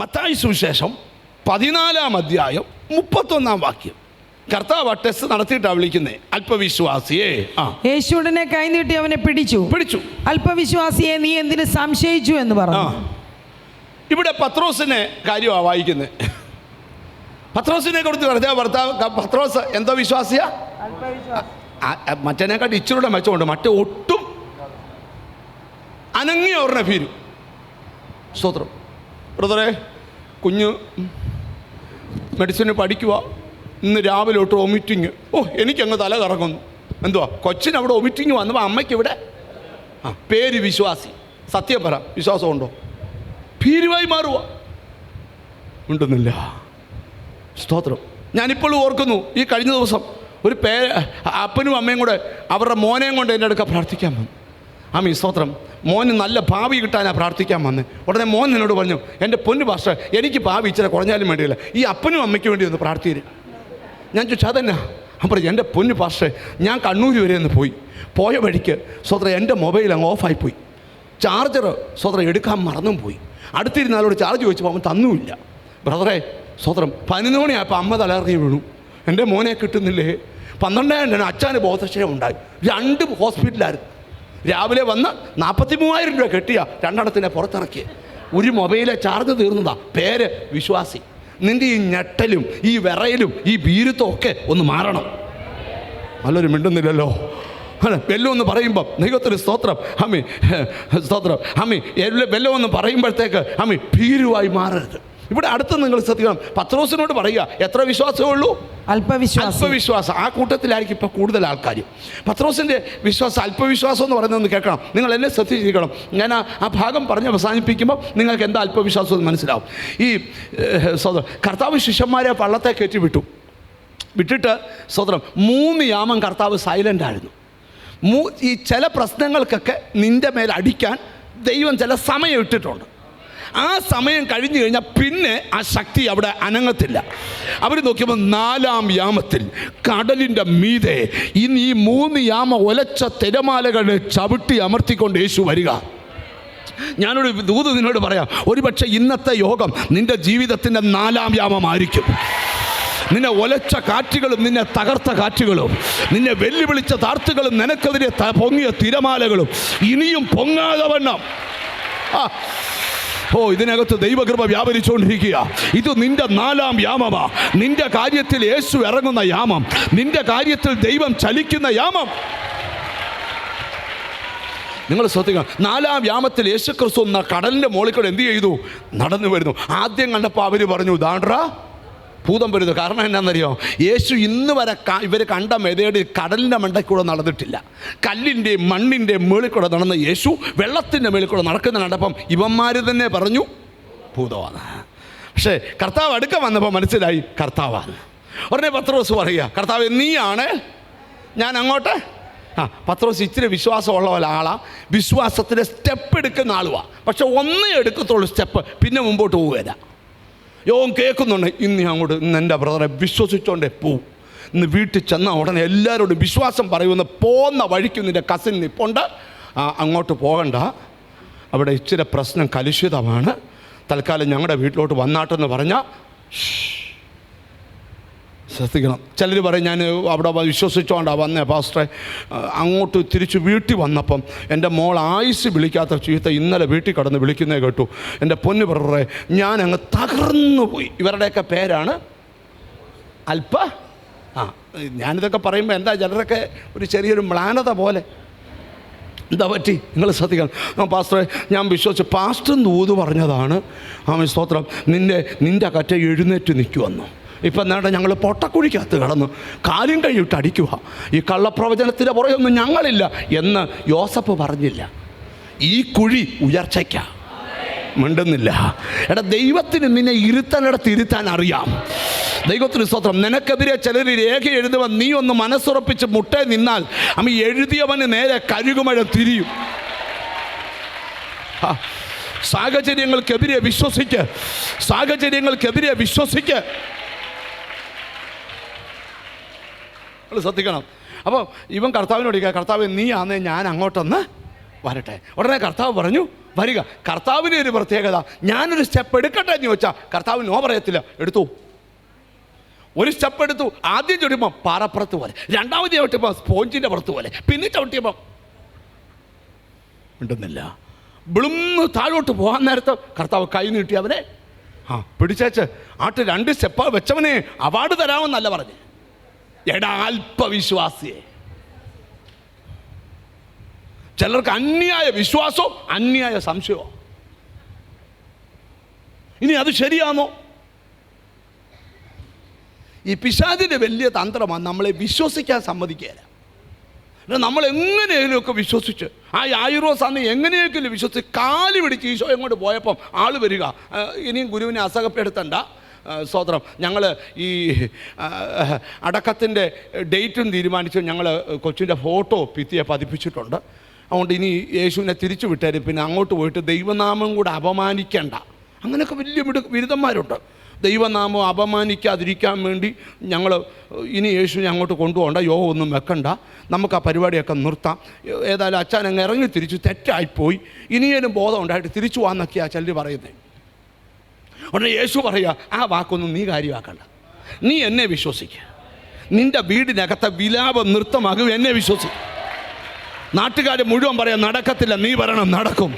മത്തായി സുവിശേഷം 14-ാം അധ്യായം 31-ാം വാക്യം. കർത്താവ് ടെസ്റ്റ് നടത്തിയിട്ടാണ് വിളിക്കുന്നത് അല്പവിശ്വാസിയെ. യേശു ഉടനെ കൈനീട്ടി അവനെ പിടിച്ചു. അല്പവിശ്വാസിയെ, നീ എന്തിന് സംശയിച്ചു എന്ന് പറഞ്ഞു. ഇവിടെ പത്രോസിനെ കാര്യമാണ് വായിക്കുന്നത്. പത്രോസിനെ കുറിച്ച് പറഞ്ഞാൽ പത്രോസ് എന്തോ വിശ്വാസിയാ? മറ്റേനെക്കാട്ട് ഇച്ചിരൂടെ മെച്ചമുണ്ട്. മറ്റേ ഒട്ടും അനങ്ങിയ ഒരെണ്ണ ഫീരു. സ്തോത്രം. ബ്രദറെ, കുഞ്ഞ് മെഡിസിന് പഠിക്കുക. ഇന്ന് രാവിലെ തൊട്ട് വൊമിറ്റിങ്. എനിക്കങ്ങ് തല കറങ്ങുന്നു. എന്തുവാ? കൊച്ചിനവിടെ വൊമിറ്റിങ് വന്നപ്പോൾ അമ്മയ്ക്കിവിടെ പേര് വിശ്വാസി. സത്യം പറ, വിശ്വാസമുണ്ടോ? ഭീരുവായി മാറുക ഉണ്ടെന്നില്ല. സ്തോത്രം. ഞാനിപ്പോഴും ഓർക്കുന്നു, ഈ കഴിഞ്ഞ ദിവസം ഒരു അപ്പനും അമ്മയും കൂടെ അവരുടെ മോനെയും കൊണ്ട് എൻ്റെ അടുക്ക പ്രാർത്ഥിക്കാൻ വന്നു. ആമീൻ, സ്തോത്രം. മോന് നല്ല ഭാവി കിട്ടാനാണ് പ്രാർത്ഥിക്കാൻ വന്ന്. ഉടനെ മോൻ എന്നോട് പറഞ്ഞു, എൻ്റെ പൊന്നു പാസ്റ്റർ, എനിക്ക് ഭാവി ഇച്ചിരി കുറഞ്ഞാലും വേണ്ടിയില്ല, ഈ അപ്പനും അമ്മയ്ക്ക് വേണ്ടി ഒന്ന് പ്രാർത്ഥിക്കരുത്. ഞാൻ ചോദിച്ചു അതെന്നാ? അപ്പോൾ എൻ്റെ പൊന്നു പാസ്റ്റർ, ഞാൻ കണ്ണൂർ വരെ ഒന്ന് പോയ വഴിക്ക് സ്വത്രം എൻ്റെ മൊബൈൽ അങ്ങ് ഓഫായിപ്പോയി. ചാർജർ സ്വത്രം എടുക്കാൻ മറന്നും പോയി. അടുത്തിരുന്നാലോട് ചാർജ് ചോദിച്ചപ്പോൾ അവൻ തന്നുമില്ല. ബ്രദറെ, സ്വത്രം 11 മണിയായപ്പോൾ അമ്മ തലകറങ്ങി വീണു. എൻ്റെ മോനെ കിട്ടുന്നില്ലേ? 12 അച്ഛന് ബോധക്ഷയം ഉണ്ടായി. 2 ഹോസ്പിറ്റലായിരുന്നു. രാവിലെ വന്ന് 43,000 രൂപ കെട്ടിയ 2 പുറത്തിറക്കി. ഒരു മൊബൈലെ ചാർജ് തീർന്നതാ. പേര് വിശ്വാസി. നിൻ്റെ ഈ ഞെട്ടലും ഈ വിറയലും ഈ ഭീരുത്വം ഒക്കെ ഒന്ന് മാറണം. നല്ലൊരു മിണ്ടുന്നില്ലല്ലോ. വെല്ലം എന്ന് പറയുമ്പം ദൈവത്തിന് സ്തോത്രം. സ്തോത്രം. വെല്ലം എന്ന് പറയുമ്പോഴത്തേക്ക് ഭീരുവായി മാറരുത്. ഇവിടെ അടുത്ത് നിങ്ങൾ ശ്രദ്ധിക്കണം. പത്രോസിനോട് പറയുക, എത്ര വിശ്വാസമേ ഉള്ളൂ? അല്പവിശ്വാസം. ആ കൂട്ടത്തിലായിരിക്കും ഇപ്പോൾ കൂടുതൽ ആൾക്കാർ. പത്രോസിൻ്റെ വിശ്വാസം, അല്പവിശ്വാസം എന്ന് പറയുന്നതെന്ന് കേൾക്കണം. നിങ്ങൾ എന്നെ ശ്രദ്ധിച്ചിരിക്കണം. ഞാൻ ആ ഭാഗം പറഞ്ഞ് അവസാനിപ്പിക്കുമ്പോൾ നിങ്ങൾക്ക് എന്താ അല്പവിശ്വാസം എന്ന് മനസ്സിലാവും. ഈ കർത്താവ് ശിഷ്യന്മാരെ പള്ളത്തെ കയറ്റി വിട്ടിട്ട് സ്വതന്ത്രം 3 യാമം കർത്താവ് സൈലൻ്റ് ആയിരുന്നു. ഈ ചില പ്രശ്നങ്ങൾക്കൊക്കെ നിൻ്റെ മേൽ അടിക്കാൻ ദൈവം ചില സമയം ഇട്ടിട്ടുണ്ട്. ആ സമയം കഴിഞ്ഞു കഴിഞ്ഞാൽ പിന്നെ ആ ശക്തി അവിടെ അനങ്ങത്തില്ല. അവർ നോക്കിയപ്പോൾ 4-ാം യാമത്തിൽ കടലിൻ്റെ മീതെ ഇന്ന് ഈ 3 യാമ ഒലച്ച തിരമാലകളെ ചവിട്ടി അമർത്തിക്കൊണ്ട് യേശു വരിക. ഞാനൊരു ദൂത് നിന്നോട് പറയാം. ഒരുപക്ഷെ ഇന്നത്തെ യോഗം നിൻ്റെ ജീവിതത്തിൻ്റെ 4-ാം യാമമായിരിക്കും. നിന്നെ ഒലച്ച കാറ്റുകളും നിന്നെ തകർത്ത കാറ്റുകളും നിന്നെ വെല്ലുവിളിച്ച താർത്തുകളും നിനക്കെതിരെ പൊങ്ങിയ തിരമാലകളും ഇനിയും പൊങ്ങാതെ വണ്ണം ഇതിനകത്ത് ദൈവകൃപ വ്യാപരിച്ചുകൊണ്ടിരിക്കുക. ഇത് നിന്റെ 4-ാം യാമമാ. നിന്റെ കാര്യത്തിൽ യേശു ഇറങ്ങുന്ന യാമം, നിന്റെ കാര്യത്തിൽ ദൈവം ചലിക്കുന്ന യാമം. നിങ്ങൾ ശ്രദ്ധിക്കണം. 4-ാം യാമത്തിൽ യേശു ക്രിസ്തു കടലിൻ്റെ മുകളിൽ കൂടെ എന്ത് ചെയ്തു? നടന്നു വരുന്നു. ആദ്യം കണ്ടപ്പോൾ അവർ പറഞ്ഞു, ദാണ്ട്രാ ഭൂതം വരുന്നു. കാരണം എന്നാണെന്നറിയോ? യേശു ഇന്ന് വരെ ഇവർ കണ്ട മെതേഡ് കടലിൻ്റെ മണ്ടയിൽ കൂടെ നടന്നിട്ടില്ല. കല്ലിൻ്റെയും മണ്ണിൻ്റെയും മേളിൽ കൂടെ നടന്ന യേശു വെള്ളത്തിൻ്റെ മേളിൽ കൂടെ നടക്കുന്ന കണ്ടപ്പം ഇവന്മാർ തന്നെ പറഞ്ഞു ഭൂതമാണ്. പക്ഷേ കർത്താവ് അടുക്ക വന്നപ്പോൾ മനസ്സിലായി കർത്താവാണ്. ഉടനെ പത്രോസ് പറയുക, കർത്താവ് നീയാണ്, ഞാൻ അങ്ങോട്ട്. പത്രോസ് ഇച്ചിരി വിശ്വാസമുള്ള ആളാ. വിശ്വാസത്തിൻ്റെ സ്റ്റെപ്പ് എടുക്കുന്ന ആളുവാ. പക്ഷെ ഒന്നേ എടുക്കത്തുള്ളൂ സ്റ്റെപ്പ്, പിന്നെ മുമ്പോട്ട് പോവുകയില്ല. കേൾക്കുന്നുണ്ട്. ഇന്ന് അങ്ങോട്ട് എൻ്റെ ബ്രദറെ വിശ്വസിച്ചോണ്ടേ പോവും. ഇന്ന് വീട്ടിൽ ചെന്ന ഉടനെ എല്ലാവരോടും വിശ്വാസം പറയുമെന്ന് പോകുന്ന വഴിക്ക് നിൻ്റെ കസിൻ നിപ്പുണ്ട്, അങ്ങോട്ട് പോകണ്ട, അവിടെ ഇച്ചിരി പ്രശ്നം കലുഷിതമാണ്, തൽക്കാലം ഞങ്ങളുടെ വീട്ടിലോട്ട് വന്നാട്ടെന്ന് പറഞ്ഞാൽ ശ്രദ്ധിക്കണം. ചിലർ പറയും, ഞാൻ അവിടെ വിശ്വസിച്ചോണ്ടാണ് വന്നേ പാസ്റ്ററെ, അങ്ങോട്ട് തിരിച്ച് വീട്ടിൽ വന്നപ്പം എൻ്റെ മോൾ ആയുസ് വിളിക്കാത്ത ചീത്ത ഇന്നലെ വീട്ടിൽ കടന്ന് വിളിക്കുന്നേ കേട്ടു. എൻ്റെ പൊന്നു ബ്രദറെ, ഞാൻ അങ്ങ് തകർന്നു പോയി. ഇവരുടെയൊക്കെ പേരാണ് ഞാനിതൊക്കെ പറയുമ്പോൾ എന്താ ചിലരൊക്കെ ഒരു ചെറിയൊരു മ്ലാനത പോലെ. എന്താ പറ്റി? നിങ്ങൾ ശ്രദ്ധിക്കണം. പാസ്റ്ററെ, ഞാൻ വിശ്വസിച്ച് പാസ്റ്റർ ദൂത് പറഞ്ഞതാണ്. സ്തോത്രം, നിൻ്റെ കറ്റ എഴുന്നേറ്റ് നിൽക്കുവന്നു. ഇപ്പം എന്താ, ഞങ്ങൾ പൊട്ടക്കുഴിക്കകത്ത് കിടന്നു കാലും കഴിയിട്ട് അടിക്കുക. ഈ കള്ളപ്രവചനത്തിൻ്റെ പുറകൊന്നും ഞങ്ങളില്ല എന്ന് യോസഫ് പറഞ്ഞില്ല. ഈ കുഴി ഉയർച്ചയ്ക്ക മിണ്ടുന്നില്ല. ദൈവത്തിന് നിന്നെ ഇരുത്താൻ അറിയാം. ദൈവത്തിന് സ്തോത്രം. നിനക്കെതിരെ ചിലർ രേഖ എഴുതുവാൻ നീ ഒന്ന് മനസ്സുറപ്പിച്ച് മുട്ടേ നിന്നാൽ എഴുതിയവന് നേരെ കഴുകുമഴ തിരിയും. സാഹചര്യങ്ങൾക്കെതിരെ വിശ്വസിക്ക്. ശ്രദ്ധിക്കണം. അപ്പോൾ ഇവൻ കർത്താവിനോട്, കർത്താവ് നീ ആന്നേ ഞാൻ അങ്ങോട്ടൊന്ന് വരട്ടെ. ഉടനെ കർത്താവ് പറഞ്ഞു, വരിക. കർത്താവിൻ്റെ ഒരു പ്രത്യേകത, ഞാനൊരു സ്റ്റെപ്പ് എടുക്കട്ടെ എന്ന് ചോദിച്ചാൽ കർത്താവ് നോ പറയത്തില്ല, എടുത്തു. ഒരു സ്റ്റെപ്പ് എടുത്തു, ആദ്യം ചവിട്ടിയപ്പം പാറപ്പുറത്ത് പോലെ, രണ്ടാമത് ചവിട്ടിയപ്പോൾ സ്പോഞ്ചിൻ്റെ പുറത്ത് പോലെ, പിന്നെ ചവിട്ടിയപ്പം ഉണ്ടെന്നില്ല. ബ്ലുന്ന് താഴോട്ട് പോകാൻ നേരത്ത് കർത്താവ് കൈ നീട്ടി അവനെ പിടിച്ചേച്ച് 2 സ്റ്റെപ്പ് വെച്ചവനെ അവാർഡ് തരാമെന്നല്ല പറഞ്ഞ്. എടാ അല്പവിശ്വാസിയെ. ചിലർക്ക് അന്യായ വിശ്വാസവും അന്യായ സംശയവും. ഇനി അത് ശരിയാണോ? ഈ പിശാചിൻ്റെ വലിയ തന്ത്രമാണ് നമ്മളെ വിശ്വസിക്കാൻ സമ്മതിക്കുകയില്ല. നമ്മൾ എങ്ങനെയെങ്കിലുമൊക്കെ വിശ്വസിച്ച് യായിറോസ് അന്ന് എങ്ങനെയെങ്കിലും വിശ്വസിച്ച് കാല് പിടിച്ച് ഈശോ എങ്ങോട്ട് പോയപ്പം ആൾ വരിക, ഇനിയും ഗുരുവിനെ അസഹപ്പെടുത്തണ്ട, സ്തോത്രം, ഞങ്ങൾ ഈ അടക്കത്തിൻ്റെ ഡേറ്റും തീരുമാനിച്ചു, ഞങ്ങൾ കൊച്ചിൻ്റെ ഫോട്ടോ ഭിത്തിയെ പതിപ്പിച്ചിട്ടുണ്ട്, അതുകൊണ്ട് ഇനി യേശുവിനെ തിരിച്ചു വിട്ടേരും, പിന്നെ അങ്ങോട്ട് പോയിട്ട് ദൈവനാമം കൂടെ അപമാനിക്കേണ്ട. അങ്ങനെയൊക്കെ വലിയ ബിരുദന്മാരുണ്ട്. ദൈവനാമം അപമാനിക്കാതിരിക്കാൻ വേണ്ടി ഞങ്ങൾ ഇനി യേശുവിനെ അങ്ങോട്ട് കൊണ്ടുപോകണ്ട, യോഗം ഒന്നും വെക്കണ്ട, നമുക്ക് ആ പരിപാടിയൊക്കെ നിർത്താം, ഏതായാലും അച്ഛൻ അങ്ങ് ഇറങ്ങി തിരിച്ചു, തെറ്റായിപ്പോയി, ഇനിയേലും ബോധം ഉണ്ടായിട്ട് തിരിച്ചു പോകാമെന്നൊക്കെയാണ് ചിലർ പറയുന്നത്. ഉടനെ യേശു പറയുക, ആ വാക്കൊന്നും നീ കാര്യമാക്കണ്ട, നീ എന്നെ വിശ്വസിക്കുക, നിൻ്റെ വീടിനകത്തെ വിലാപം നൃത്തമാകും, എന്നെ വിശ്വസിക്കുക. നാട്ടുകാർ മുഴുവൻ പറയാം നടക്കത്തില്ല, നീ പറയണം നടക്കും.